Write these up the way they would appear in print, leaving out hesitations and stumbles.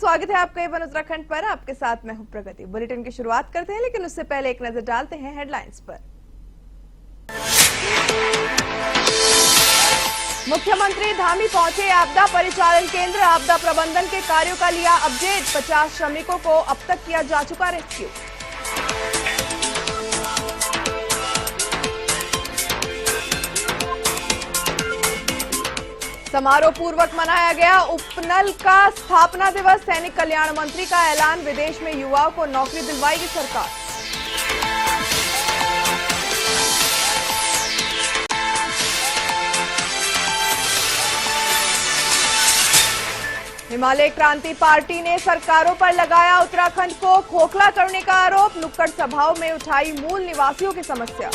स्वागत है आपका एवन उत्तराखंड पर। आपके साथ मैं हूं प्रगति। बुलेटिन की शुरुआत करते हैं, लेकिन उससे पहले एक नजर डालते हैं हेडलाइंस पर। मुख्यमंत्री धामी पहुंचे आपदा परिचालन केंद्र। आपदा प्रबंधन के कार्यों का लिया अपडेट। 50 श्रमिकों को अब तक किया जा चुका रेस्क्यू। समारोह पूर्वक मनाया गया उपनल का स्थापना दिवस। सैनिक कल्याण मंत्री का ऐलान। विदेश में युवाओं को नौकरी दिलवाएगी सरकार। हिमालय क्रांति पार्टी ने सरकारों पर लगाया उत्तराखंड को खोखला करने का आरोप। नुक्कड़ सभाओं में उठाई मूल निवासियों की समस्या।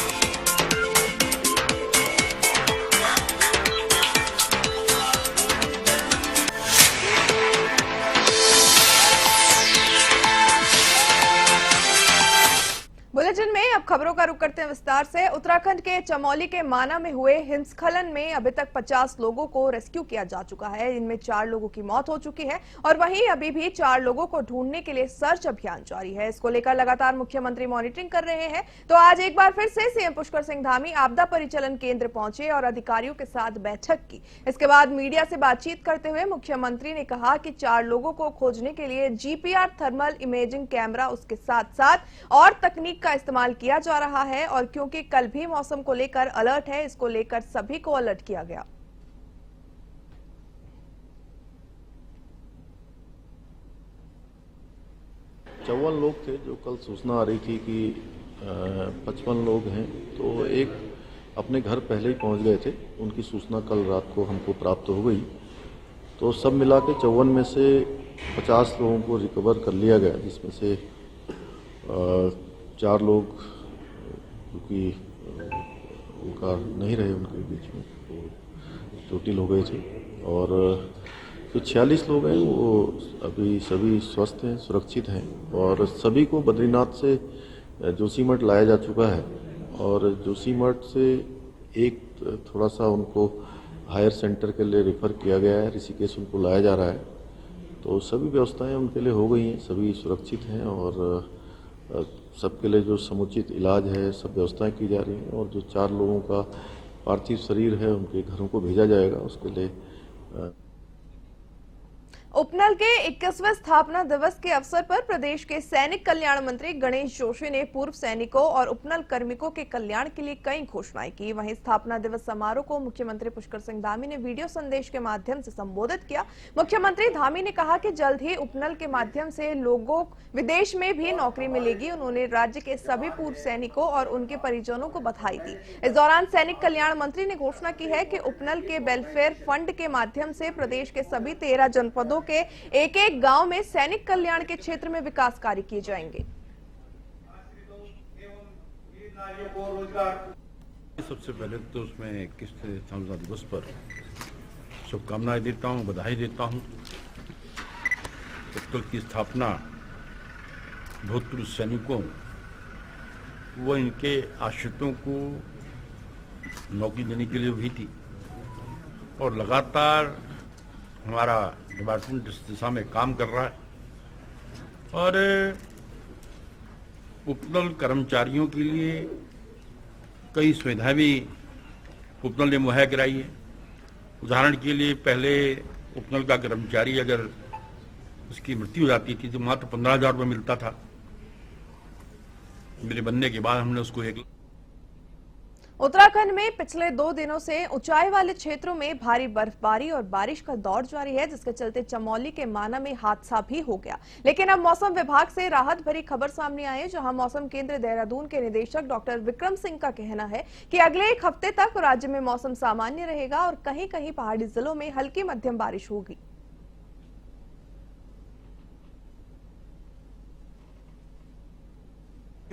बुलेटिन में अब खबरों का रुख करते हैं विस्तार से। उत्तराखंड के चमोली के माना में हुए हिमस्खलन में अभी तक 50 लोगों को रेस्क्यू किया जा चुका है। इनमें 4 लोगों की मौत हो चुकी है और वहीं अभी भी 4 लोगों को ढूंढने के लिए सर्च अभियान जारी है। इसको लेकर लगातार मुख्यमंत्री मॉनिटरिंग कर रहे हैं। तो आज एक बार फिर से सीएम पुष्कर सिंह धामी आपदा परिचालन केंद्र पहुंचे और अधिकारियों के साथ बैठक की। इसके बाद मीडिया से बातचीत करते हुए मुख्यमंत्री ने कहा कि 4 लोगों को खोजने के लिए जीपीआर थर्मल इमेजिंग कैमरा, उसके साथ साथ और तकनीक का इस्तेमाल किया जा रहा है। और क्योंकि कल भी मौसम को लेकर अलर्ट है, इसको लेकर सभी को अलर्ट किया गया। चौवन लोग थे जो कल सूचना आ रही थी कि 55 लोग हैं, तो एक अपने घर पहले ही पहुंच गए थे। उनकी सूचना कल रात को हमको प्राप्त हो गई, तो सब मिला के 54 में से 50 लोगों को रिकवर कर लिया गया, जिसमें से 4 लोग क्योंकि उनका नहीं रहे, उनके बीच में वो चोटिल हो गए थे। और जो 46 लोग हैं वो अभी सभी स्वस्थ हैं, सुरक्षित हैं और सभी को बद्रीनाथ से जोशीमठ लाया जा चुका है। और जोशीमठ से एक थोड़ा सा उनको हायर सेंटर के लिए रेफर किया गया है, ऋषिकेश उनको लाया जा रहा है। तो सभी व्यवस्थाएं उनके लिए हो गई हैं, सभी सुरक्षित हैं और सबके लिए जो समुचित इलाज है सब व्यवस्थाएं की जा रही हैं। और जो 4 लोगों का पार्थिव शरीर है उनके घरों को भेजा जाएगा, उसके लिए। उपनल के 21वें स्थापना दिवस के अवसर पर प्रदेश के सैनिक कल्याण मंत्री गणेश जोशी ने पूर्व सैनिकों और उपनल कार्मिकों के कल्याण के लिए कई घोषणाएं की। वहीं स्थापना दिवस समारोह को मुख्यमंत्री पुष्कर सिंह धामी ने वीडियो संदेश के माध्यम से संबोधित किया। मुख्यमंत्री धामी ने कहा कि जल्द ही उपनल के माध्यम से लोगों विदेश में भी नौकरी मिलेगी। उन्होंने राज्य के सभी पूर्व सैनिकों और उनके परिजनों को बधाई दी। इस दौरान सैनिक कल्याण मंत्री ने घोषणा की है कि उपनल के वेलफेयर फंड के माध्यम से प्रदेश के सभी 13 जनपदों के एक-एक गांव में सैनिक कल्याण के क्षेत्र में विकास कार्य किए जाएंगे। सबसे पहले तो उसमें 21 स्थापना दिवस पर शुभकामनाएं देता हूं, बधाई देता हूं। उपनल की स्थापना भूतपूर्व सैनिकों व इनके आश्रितों को नौकरी देने के लिए हुई थी और लगातार हमारा डिपार्टमेंट इस दिशा में काम कर रहा है। और उपनल कर्मचारियों के लिए कई सुविधाएं भी उपनल ने मुहैया कराई है। उदाहरण के लिए पहले उपनल का कर्मचारी अगर उसकी मृत्यु हो जाती थी तो मात्र 15,000 रुपये मिलता था। मेरे बनने के बाद हमने उसको उत्तराखंड में पिछले 2 दिनों से ऊंचाई वाले क्षेत्रों में भारी बर्फबारी और बारिश का दौर जारी है, जिसके चलते चमोली के माना में हादसा भी हो गया। लेकिन अब मौसम विभाग से राहत भरी खबर सामने आई है, जहां मौसम केंद्र देहरादून के निदेशक डॉक्टर विक्रम सिंह का कहना है कि अगले 1 हफ्ते तक राज्य में मौसम सामान्य रहेगा और कहीं कहीं पहाड़ी जिलों में हल्की मध्यम बारिश होगी।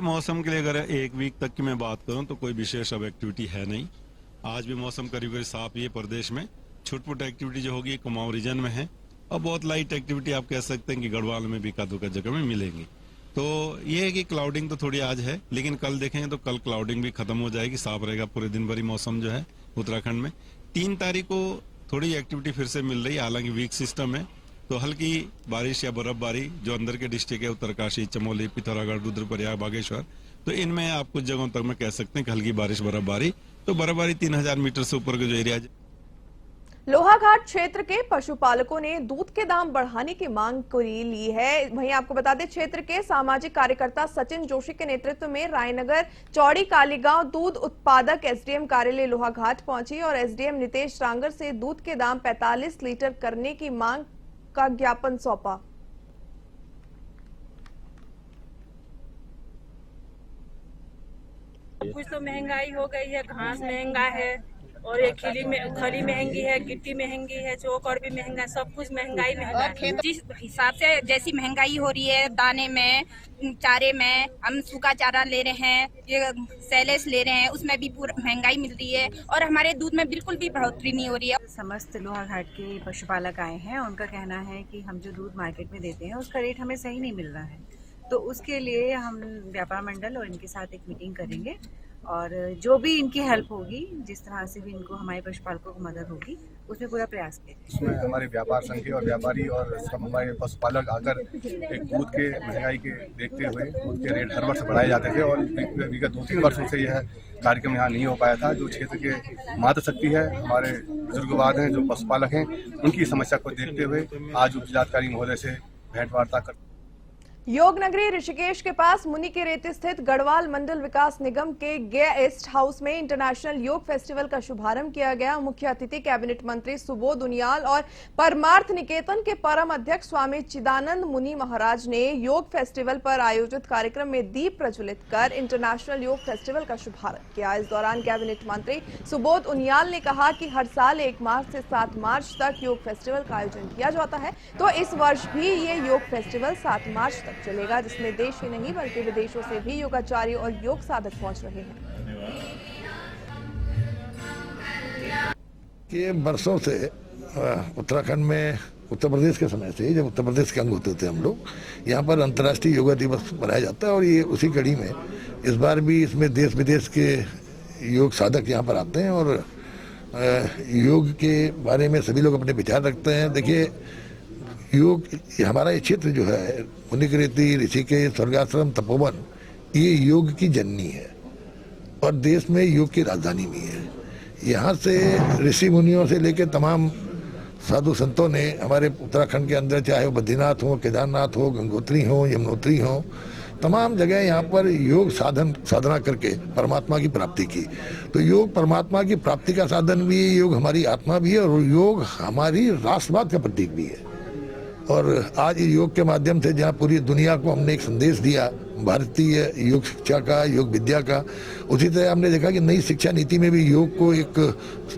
मौसम के लिए अगर 1 वीक तक की मैं बात करूं तो कोई विशेष अब एक्टिविटी है नहीं। आज भी मौसम करीब करीब साफ ही है। प्रदेश में छुटपुट एक्टिविटी जो होगी कुमाऊं रीजन में है और बहुत लाइट एक्टिविटी आप कह सकते हैं कि गढ़वाल में भी का जगह में मिलेंगी। तो ये है कि क्लाउडिंग तो थोड़ी आज है, लेकिन कल देखेंगे तो कल क्लाउडिंग भी खत्म हो जाएगी, साफ रहेगा पूरे दिन भरी मौसम जो है उत्तराखंड में। 3 तारीख को थोड़ी एक्टिविटी फिर से मिल रही है, हालांकि वीक सिस्टम है तो हल्की बारिश या बर्फबारी जो अंदर के डिस्ट्रिक्ट है उत्तरकाशी, चमोली, पिथौरागढ़, रुद्रप्रयाग, बागेश्वर, तो इनमें आप कुछ जगहों तक में कह सकते हैं कि हल्की बारिश बर्फबारी। तो बर्फबारी 3000 मीटर से ऊपर के जो एरिया लोहाघाट क्षेत्र के पशुपालकों ने दूध के दाम बढ़ाने की मांग को ली है। वहीं आपको बता दें, क्षेत्र के सामाजिक कार्यकर्ता सचिन जोशी के नेतृत्व में रायनगर चौड़ी कालीगांव दूध उत्पादक एसडीएम कार्यालय लोहाघाट पहुंची और एसडीएम नितेश रांगर से दूध के दाम 45 लीटर करने की मांग का ज्ञापन सौंपा। कुछ तो महंगाई हो गई है, घास महंगा है और ये खली महंगी है, गिट्टी महंगी है, चौकर भी महंगा है, सब कुछ महंगाई है। जिस हिसाब से जैसी महंगाई हो रही है, दाने में, चारे में, हम सूखा चारा ले रहे हैं, ये सैलेस ले रहे हैं, उसमें भी पूरा महंगाई मिल रही है और हमारे दूध में बिल्कुल भी बढ़ोतरी नहीं हो रही है। समस्त लोहाघाट के पशुपालक आए हैं, उनका कहना है कि हम जो दूध मार्केट में देते हैं उसका रेट हमें सही नहीं मिल रहा है, तो उसके लिए हम व्यापार मंडल और इनके साथ एक मीटिंग करेंगे और जो भी इनकी हेल्प होगी, जिस तरह से भी इनको हमारे पशुपालकों को मदद होगी, उसमें पूरा प्रयास करेंगे। इसमें हमारे व्यापार संघ और व्यापारी और सब हमारे पशुपालक आकर एक दूध के महंगाई के देखते हुए दूध के रेट हर वर्ष बढ़ाए जाते थे और विगत 2-3 वर्षों से यह कार्यक्रम यहाँ नहीं हो पाया था। जो क्षेत्र के मातृशक्ति है, हमारे बुजुर्गवाद हैं, जो पशुपालक हैं, उनकी समस्या को देखते हुए आज उपजिलाधिकारी महोदय से भेंट वार्ता कर योग नगरी ऋषिकेश के पास मुनिकेरेती स्थित गढ़वाल मंडल विकास निगम के गेस्ट हाउस में इंटरनेशनल योग फेस्टिवल का शुभारंभ किया गया। मुख्य अतिथि कैबिनेट मंत्री सुबोध उनियाल और परमार्थ निकेतन के परम अध्यक्ष स्वामी चिदानंद मुनि महाराज ने योग फेस्टिवल पर आयोजित कार्यक्रम में दीप प्रज्वलित कर इंटरनेशनल योग फेस्टिवल का शुभारंभ किया। इस दौरान कैबिनेट मंत्री सुबोध उनियाल ने कहा कि हर साल 1 मार्च से 7 मार्च तक योग फेस्टिवल का आयोजन किया जाता है, तो इस वर्ष भी ये योग फेस्टिवल 7 मार्च तक चलेगा, जिसमें देश ही नहीं बल्कि विदेशों से भी योगाचार्य और योग साधक पहुंच रहे हैं। ये वर्षों से उत्तराखंड में, उत्तर प्रदेश के समय से, जब उत्तर प्रदेश के अंग होते थे हम लोग, यहाँ पर अंतर्राष्ट्रीय योगा दिवस मनाया जाता है और ये उसी कड़ी में इस बार भी इसमें देश विदेश के योग साधक यहाँ पर आते हैं और योग के बारे में सभी लोग अपने विचार रखते हैं। देखिए, योग हमारा ये क्षेत्र जो है मुनिकेरेती, ऋषिकेश, स्वर्गाश्रम, तपोवन, ये योग की जननी है और देश में योग की राजधानी भी है। यहाँ से ऋषि मुनियों से लेकर तमाम साधु संतों ने हमारे उत्तराखंड के अंदर, चाहे वो बद्रीनाथ हो, केदारनाथ हो, गंगोत्री हो, यमुनोत्री हो, तमाम जगह यहाँ पर योग साधना करके परमात्मा की प्राप्ति की। तो योग परमात्मा की प्राप्ति का साधन भी है, योग हमारी आत्मा भी है और योग हमारी राष्ट्रवाद का प्रतीक भी है। और आज योग के माध्यम से जहाँ पूरी दुनिया को हमने एक संदेश दिया भारतीय योग शिक्षा का, योग विद्या का, उसी तरह हमने देखा कि नई शिक्षा नीति में भी योग को एक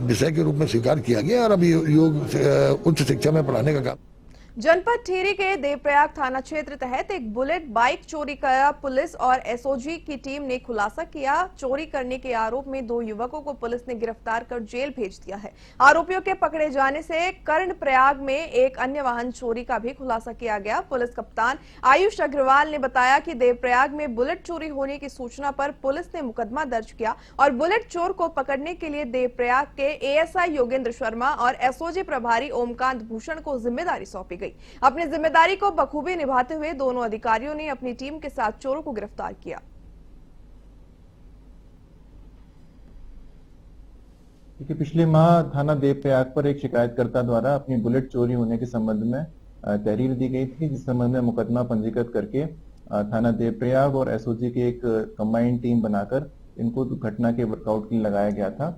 विषय के रूप में स्वीकार किया गया और अभी योग उच्च शिक्षा में पढ़ाने का काम। जनपद टिहरी के देवप्रयाग थाना क्षेत्र तहत एक बुलेट बाइक चोरी का पुलिस और एसओजी की टीम ने खुलासा किया। चोरी करने के आरोप में 2 युवकों को पुलिस ने गिरफ्तार कर जेल भेज दिया है। आरोपियों के पकड़े जाने से कर्णप्रयाग में एक अन्य वाहन चोरी का भी खुलासा किया गया। पुलिस कप्तान आयुष अग्रवाल ने बताया कि देवप्रयाग में बुलेट चोरी होने की सूचना पर पुलिस ने मुकदमा दर्ज किया और बुलेट चोर को पकड़ने के लिए देवप्रयाग के एएसआई योगेंद्र शर्मा और एसओजी प्रभारी ओमकांत भूषण को जिम्मेदारी सौंपी गई। अपनी जिम्मेदारी को बखूबी निभाते हुए दोनों अधिकारियों ने अपनी टीम के साथ चोरों को गिरफ्तार किया। क्योंकि पिछले माह थाना देवप्रयाग पर एक शिकायतकर्ता द्वारा अपनी बुलेट चोरी होने के संबंध में तहरीर दी गई थी, जिस संबंध में मुकदमा पंजीकृत करके थाना देवप्रयाग और एसओजी की एक कंबाइंड टीम बनाकर इनको घटना के वर्कआउट के लिए लगाया गया था।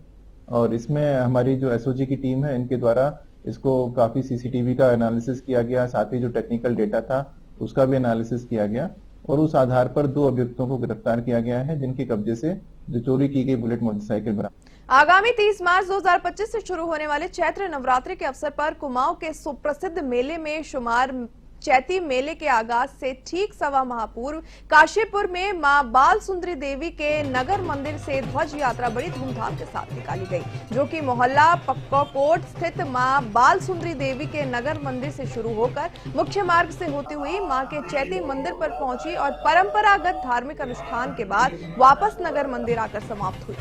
और इसमें हमारी जो एसओजी की टीम है, इनके द्वारा इसको काफी सीसीटीवी का एनालिसिस किया गया, साथ ही जो टेक्निकल डेटा था उसका भी एनालिसिस किया गया और उस आधार पर 2 अभियुक्तों को गिरफ्तार किया गया है, जिनके कब्जे से जो चोरी की गई बुलेट मोटरसाइकिल बरामद। आगामी 30 मार्च 2025 से शुरू होने वाले चैत्र नवरात्रि के अवसर पर कुमाऊं के सुप्रसिद्ध मेले में शुमार चैती मेले के आगाज से ठीक 1.25 माह पूर्व काशीपुर में मां बाल सुंदरी देवी के नगर मंदिर से ध्वज यात्रा बड़ी धूमधाम के साथ निकाली गई, जो कि मोहल्ला पक्काकोट स्थित मां बाल सुंदरी देवी के नगर मंदिर से शुरू होकर मुख्य मार्ग से होती हुई मां के चैती मंदिर पर पहुंची और परंपरागत धार्मिक अनुष्ठान के बाद वापस नगर मंदिर आकर समाप्त हुई।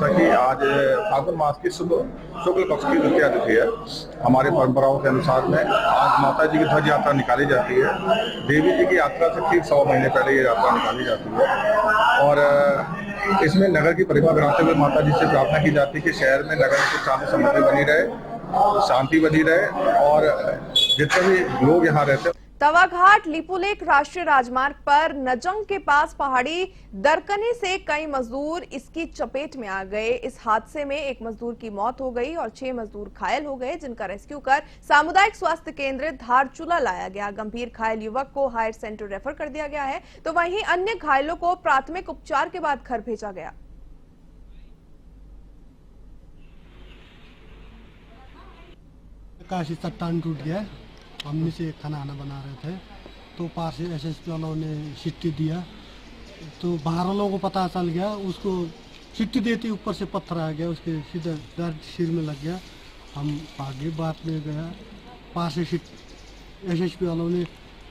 कि आज फागुन मास की शुक्ल पक्ष की द्वितीया तिथि है। हमारे परंपराओं के अनुसार में आज माता जी की ध्वज यात्रा निकाली जाती है। देवी जी की यात्रा से ठीक 1.25 महीने पहले ये यात्रा निकाली जाती है और इसमें नगर की परिमा बनाते हुए माता जी से प्रार्थना की जाती है कि शहर में नगर की शांति समृद्धि बनी रहे, शांति बनी रहे और जितने भी लोग यहाँ रहते हैं। तवाघाट लिपुलेख राष्ट्रीय राजमार्ग पर नजंग के पास पहाड़ी दरकने से कई मजदूर इसकी चपेट में आ गए। इस हादसे में एक मजदूर की मौत हो गई और 6 मजदूर घायल हो गए, जिनका रेस्क्यू कर सामुदायिक स्वास्थ्य केंद्र धारचूला लाया गया। गंभीर घायल युवक को हायर सेंटर रेफर कर दिया गया है, तो वहीं अन्य घायलों को प्राथमिक उपचार के बाद घर भेजा गया। काशी चट्टान टूट गया। हम नीचे खाना बना रहे थे तो पास से एसएसपी वालों ने सिट्टी दिया तो बाहर वालों को पता चल गया। उसको सिट्टी देती ऊपर से पत्थर आ गया, उसके सीधा दर्द सिर में लग गया। हम आगे बात में गया, पास से एसएसपी वालों ने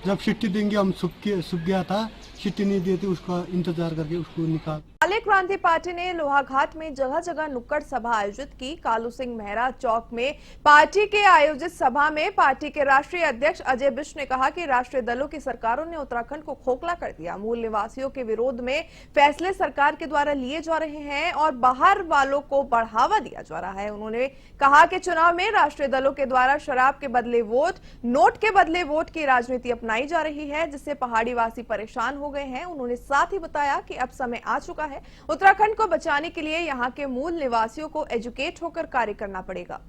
जब सिट्टी देंगे हम सुख गया था, सिट्टी नहीं देती उसका इंतजार करके उसको निकाल। काले क्रांति पार्टी ने लोहाघाट में जगह जगह नुक्कड़ सभा आयोजित की। कालू सिंह मेहरा चौक में पार्टी के आयोजित सभा में पार्टी के राष्ट्रीय अध्यक्ष अजय बिष्ट ने कहा कि राष्ट्रीय दलों की सरकारों ने उत्तराखंड को खोखला कर दिया। मूल निवासियों के विरोध में फैसले सरकार के द्वारा लिए जा रहे हैं और बाहर वालों को बढ़ावा दिया जा रहा है। उन्होंने कहा कि चुनाव में राष्ट्रीय दलों के द्वारा शराब के बदले वोट, नोट के बदले वोट की राजनीति अपनाई जा रही है, जिससे पहाड़ी वासी परेशान हो गए हैं। उन्होंने साथ ही बताया कि अब समय आ चुका है, उत्तराखंड को बचाने के लिए यहां के मूल निवासियों को एजुकेट होकर कार्य करना पड़ेगा।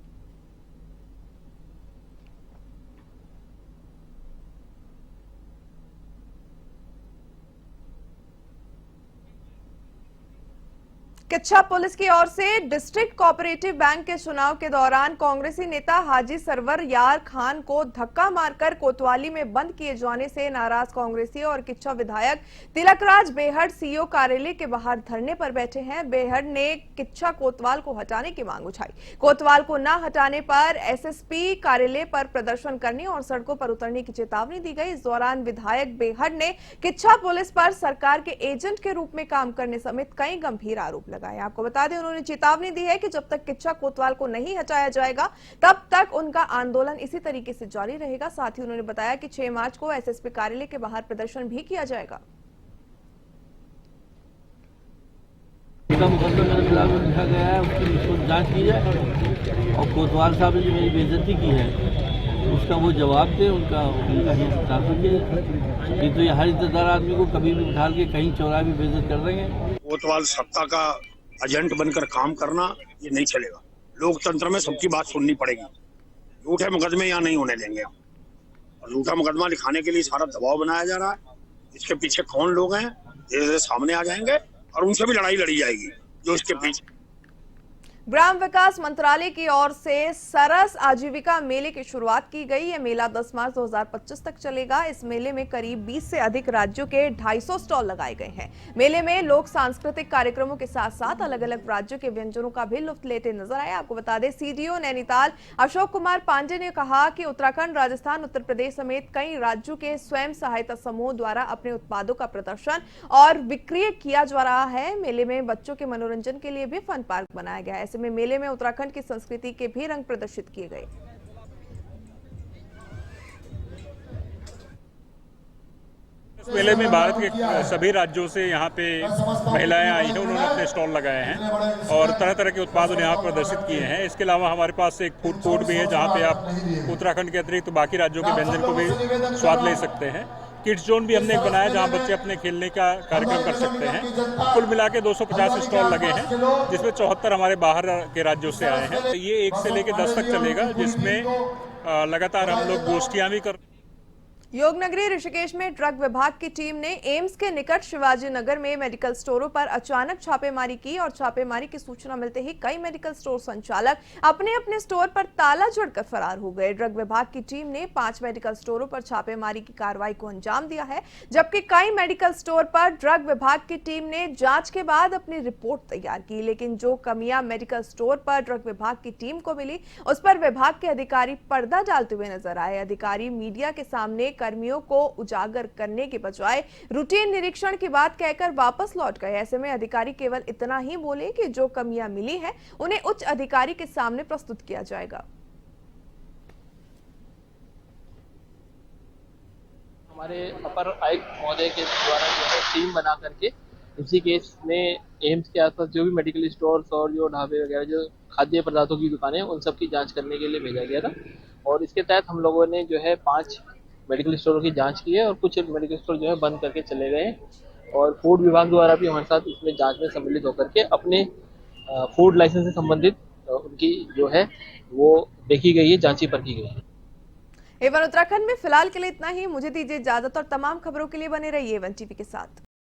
किच्छा पुलिस की ओर से डिस्ट्रिक्ट कोऑपरेटिव बैंक के चुनाव के दौरान कांग्रेसी नेता हाजी सरवर यार खान को धक्का मारकर कोतवाली में बंद किए जाने से नाराज कांग्रेसी और किच्छा विधायक तिलकराज बेहड़ सीओ कार्यालय के बाहर धरने पर बैठे हैं। बेहड़ ने किच्छा कोतवाल को हटाने की मांग उठाई। कोतवाल को न हटाने पर एसएसपी कार्यालय पर प्रदर्शन करने और सड़कों पर उतरने की चेतावनी दी गई। इस दौरान विधायक बेहड़ ने किच्छा पुलिस पर सरकार के एजेंट के रूप में काम करने समेत कई गंभीर आरोप लगाए। आपको बता दें, उन्होंने चेतावनी दी है कि जब तक किच्छा कोतवाल को नहीं हटाया जाएगा तब तक उनका आंदोलन इसी तरीके से जारी रहेगा। साथ ही उन्होंने बताया कि 6 मार्च को एसएसपी कार्यालय के बाहर प्रदर्शन भी किया जाएगा। मुकदमा मेरे खिलाफ लिखा गया है, उसकी जांच की जाए और कोतवाल साहब ने जो मेरी बेइज्जती की है उसका वो जवाब दे, उनका ये तो ये हर इज्जतदार आदमी को कभी भी उठा के कहीं चौराहे में बेइज्जत कर देंगे। कोतवाल सत्ता का एजेंट बनकर काम करना ये नहीं चलेगा। लोकतंत्र में सबकी बात सुननी पड़ेगी। झूठे मुकदमे यहाँ नहीं होने देंगे हम, और झूठा मुकदमा लिखाने के लिए सारा दबाव बनाया जा रहा है। इसके पीछे कौन लोग हैं धीरे धीरे सामने आ जाएंगे और उनसे भी लड़ाई लड़ी जाएगी जो इसके पीछे। ग्राम विकास मंत्रालय की ओर से सरस आजीविका मेले की शुरुआत की गई। यह मेला 10 मार्च 2025 तक चलेगा। इस मेले में करीब 20 से अधिक राज्यों के 250 स्टॉल लगाए गए हैं। मेले में लोग सांस्कृतिक कार्यक्रमों के साथ साथ अलग अलग राज्यों के व्यंजनों का भी लुत्फ लेते नजर आए। आपको बता दें, सीडीओ नैनीताल अशोक कुमार पांडे ने कहा कि उत्तराखंड, राजस्थान, उत्तर प्रदेश समेत कई राज्यों के स्वयं सहायता समूह द्वारा अपने उत्पादों का प्रदर्शन और विक्रय किया जा रहा है। मेले में बच्चों के मनोरंजन के लिए भी फन पार्क बनाया गया है। ऐसे में मेले में उत्तराखंड की संस्कृति के भी रंग प्रदर्शित किए गए। इस मेले में भारत के सभी राज्यों से यहाँ पे महिलाएं आई हैं, उन्होंने अपने स्टॉल लगाए हैं और तरह तरह के उत्पाद यहाँ प्रदर्शित किए हैं। इसके अलावा हमारे पास एक फूड कोर्ट भी है जहाँ पे आप उत्तराखंड के अतिरिक्त बाकी राज्यों के व्यंजन को भी स्वाद ले सकते हैं। किड्स जोन भी हमने एक बनाया जहाँ बच्चे अपने खेलने का कार्यक्रम कर सकते हैं। कुल मिला के 250 स्टॉल लगे हैं, जिसमें 74 हमारे बाहर के राज्यों से आए हैं। तो ये 1 से लेकर 10 तक चलेगा, जिसमें लगातार हम लोग गोष्ठियाँ भी कर। योगनगरी ऋषिकेश में ड्रग विभाग की टीम ने एम्स के निकट शिवाजी नगर में मेडिकल स्टोरों पर अचानक छापेमारी की और छापेमारी की सूचना मिलते ही कई मेडिकल स्टोर संचालक अपने अपने स्टोर पर ताला जोड़कर फरार हो गए। ड्रग विभाग की टीम ने 5 मेडिकल स्टोरों पर छापेमारी की कार्रवाई को अंजाम दिया है, जबकि कई मेडिकल स्टोर पर ड्रग विभाग की टीम ने जांच के बाद अपनी रिपोर्ट तैयार की, लेकिन जो कमियां मेडिकल स्टोर पर ड्रग विभाग की टीम को मिली उस पर विभाग के अधिकारी पर्दा डालते हुए नजर आए। अधिकारी मीडिया के सामने कर्मियों को उजागर करने के बजाय रूटीन निरीक्षण की बात कहकर वापस लौट गए। ऐसे में अधिकारी केवल इतना ही बोले कि जो कमियां मिली है उन्हें उच्च अधिकारी के सामने प्रस्तुत किया जाएगा। हमारे अपर आयुक्त महोदय के द्वारा जो है टीम बना करके इसी केस में एम्स के आसपास जो भी मेडिकल स्टोर्स और जो ढाबे वगैरह जो खाद्य पदार्थों की दुकानें उन सब की जांच करने के लिए भेजा गया था और इसके तहत हम लोगों ने जो है 5 मेडिकल स्टोरों की जांच की है और कुछ मेडिकल स्टोर जो है बंद करके चले गए और फूड विभाग द्वारा भी हमारे साथ इसमें जांच में सम्मिलित होकर के अपने फूड लाइसेंस से संबंधित उनकी जो है वो देखी गई है, जांची परखी गई है। एवन उत्तराखंड में फिलहाल के लिए इतना ही। मुझे दीजिए इजाजत और तमाम खबरों के लिए बने रहिए एवन टीवी के साथ।